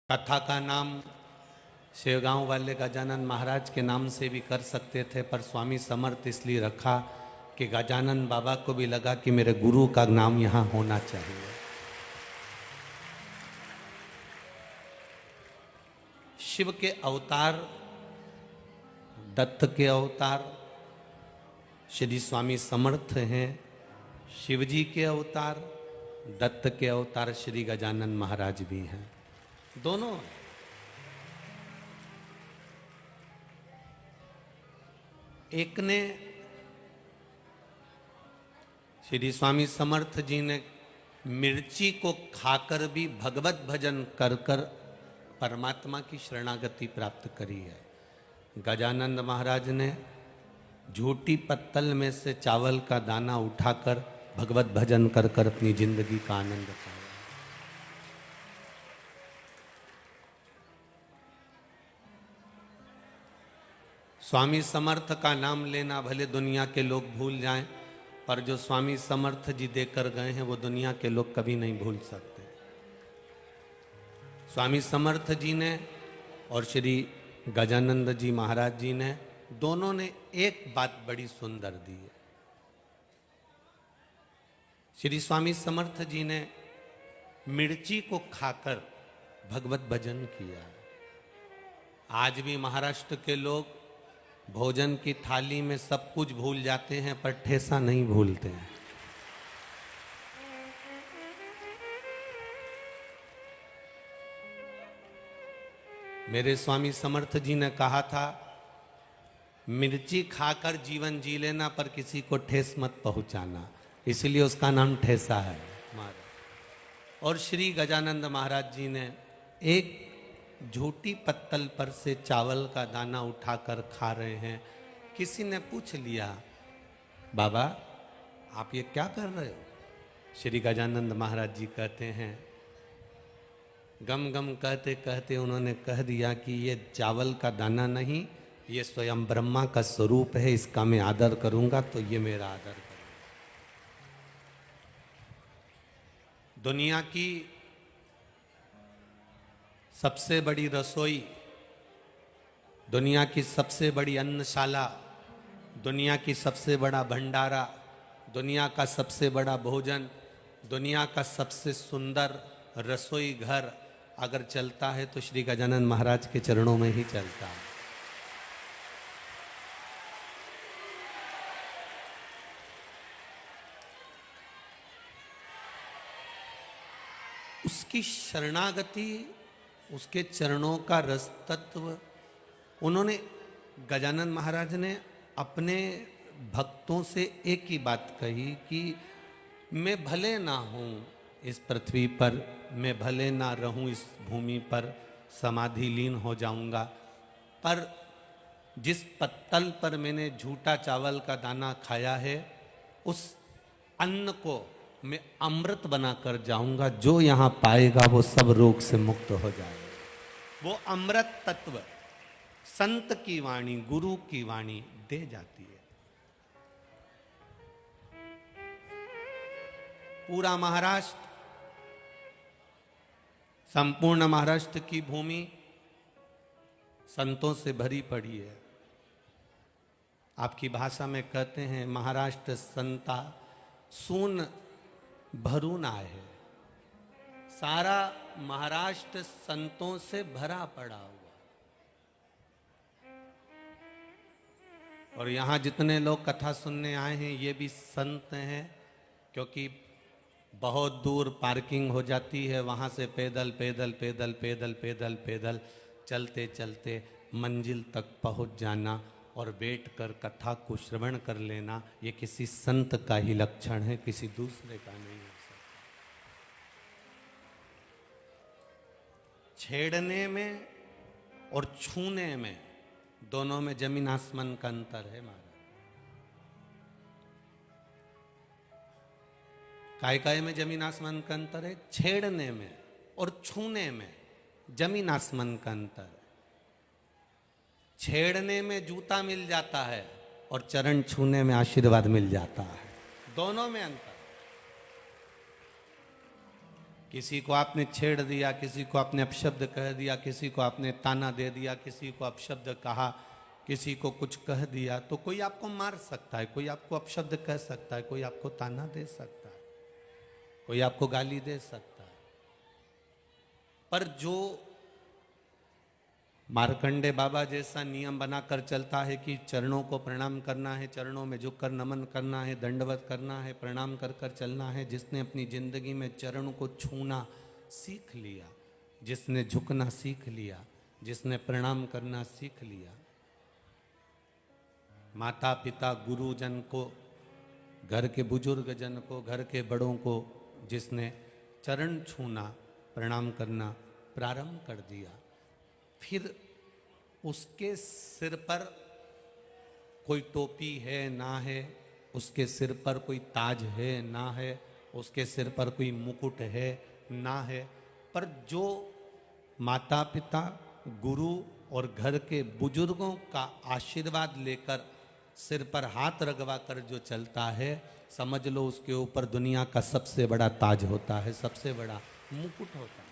कथा का नाम शेवगांव वाले गजानन महाराज के नाम से भी कर सकते थे, पर स्वामी समर्थ इसलिए रखा कि गजानन बाबा को भी लगा कि मेरे गुरु का नाम यहाँ होना चाहिए। शिव के अवतार, दत्त के अवतार श्री स्वामी समर्थ हैं। शिव जी के अवतार, दत्त के अवतार श्री गजानन महाराज भी हैं। दोनों एक ने श्री स्वामी समर्थ जी ने मिर्ची को खाकर भी भगवत भजन कर कर परमात्मा की शरणागति प्राप्त करी है। गजानंद महाराज ने झूठी पत्तल में से चावल का दाना उठाकर भगवत भजन कर कर अपनी जिंदगी का आनंद पाया। स्वामी समर्थ का नाम लेना भले दुनिया के लोग भूल जाएं, पर जो स्वामी समर्थ जी देकर गए हैं वो दुनिया के लोग कभी नहीं भूल सकते। स्वामी समर्थ जी ने और श्री गजानंद जी महाराज जी ने दोनों ने एक बात बड़ी सुंदर दी है। श्री स्वामी समर्थ जी ने मिर्ची को खाकर भगवत भजन किया। आज भी महाराष्ट्र के लोग भोजन की थाली में सब कुछ भूल जाते हैं, पर ठेसा नहीं भूलते हैं। मेरे स्वामी समर्थ जी ने कहा था, मिर्ची खाकर जीवन जी लेना, पर किसी को ठेस मत पहुंचाना, इसलिए उसका नाम ठेसा है। और श्री गजानंद महाराज जी ने एक झूठी पत्तल पर से चावल का दाना उठाकर खा रहे हैं। किसी ने पूछ लिया, बाबा आप ये क्या कर रहे हो? श्री गजानंद महाराज जी कहते हैं, गम गम कहते कहते उन्होंने कह दिया कि ये चावल का दाना नहीं, ये स्वयं ब्रह्मा का स्वरूप है, इसका मैं आदर करूंगा तो ये मेरा आदर करेगा। दुनिया की सबसे बड़ी रसोई, दुनिया की सबसे बड़ी अन्नशाला, दुनिया की सबसे बड़ा भंडारा, दुनिया का सबसे बड़ा भोजन, दुनिया का सबसे सुंदर रसोई घर अगर चलता है तो श्री गजानन महाराज के चरणों में ही चलता है। उसकी शरणागति, उसके चरणों का रस तत्व, उन्होंने गजानन महाराज ने अपने भक्तों से एक ही बात कही कि मैं भले ना हूँ इस पृथ्वी पर, मैं भले ना रहूँ इस भूमि पर, समाधि लीन हो जाऊंगा, पर जिस पत्तल पर मैंने झूठा चावल का दाना खाया है उस अन्न को मैं अमृत बनाकर जाऊंगा। जो यहाँ पाएगा वो सब रोग से मुक्त हो जाएगा। वो अमृत तत्व संत की वाणी, गुरु की वाणी दे जाती है। पूरा महाराष्ट्र, संपूर्ण महाराष्ट्र की भूमि संतों से भरी पड़ी है। आपकी भाषा में कहते हैं, महाराष्ट्र संता सून भरून आहे। सारा महाराष्ट्र संतों से भरा पड़ा हुआ। और यहाँ जितने लोग कथा सुनने आए हैं ये भी संत हैं, क्योंकि बहुत दूर पार्किंग हो जाती है, वहाँ से पैदल पैदल पैदल पैदल पैदल पैदल चलते चलते मंजिल तक पहुँच जाना और बैठकर कथा को श्रवण कर लेना, ये किसी संत का ही लक्षण है, किसी दूसरे का नहीं हो सकता। छेड़ने में और छूने में दोनों में जमीन आसमान का अंतर है। महाराज काय में जमीन आसमान का अंतर है, छेड़ने में और छूने में जमीन आसमान का अंतर है। छेड़ने में जूता मिल जाता है और चरण छूने में आशीर्वाद मिल जाता है, दोनों में अंतर। किसी को आपने छेड़ दिया, किसी को आपने अपशब्द कह दिया, किसी को आपने ताना दे दिया, किसी को अपशब्द कहा, किसी को कुछ कह दिया, तो कोई आपको मार सकता है, कोई आपको अपशब्द कह सकता है, कोई आपको ताना दे सकता है, कोई आपको गाली दे सकता है। पर जो मार्कंडे बाबा जैसा नियम बनाकर चलता है कि चरणों को प्रणाम करना है, चरणों में झुककर नमन करना है, दंडवत करना है, प्रणाम कर कर चलना है, जिसने अपनी जिंदगी में चरण को छूना सीख लिया, जिसने झुकना सीख लिया, जिसने प्रणाम करना सीख लिया, माता पिता गुरुजन को, घर के बुजुर्ग जन को, घर के बड़ों को जिसने चरण छूना प्रणाम करना प्रारंभ कर दिया, फिर उसके सिर पर कोई टोपी है ना है, उसके सिर पर कोई ताज है ना है, उसके सिर पर कोई मुकुट है ना है, पर जो माता पिता गुरु और घर के बुजुर्गों का आशीर्वाद लेकर सिर पर हाथ रगवा कर जो चलता है, समझ लो उसके ऊपर दुनिया का सबसे बड़ा ताज होता है, सबसे बड़ा मुकुट होता है।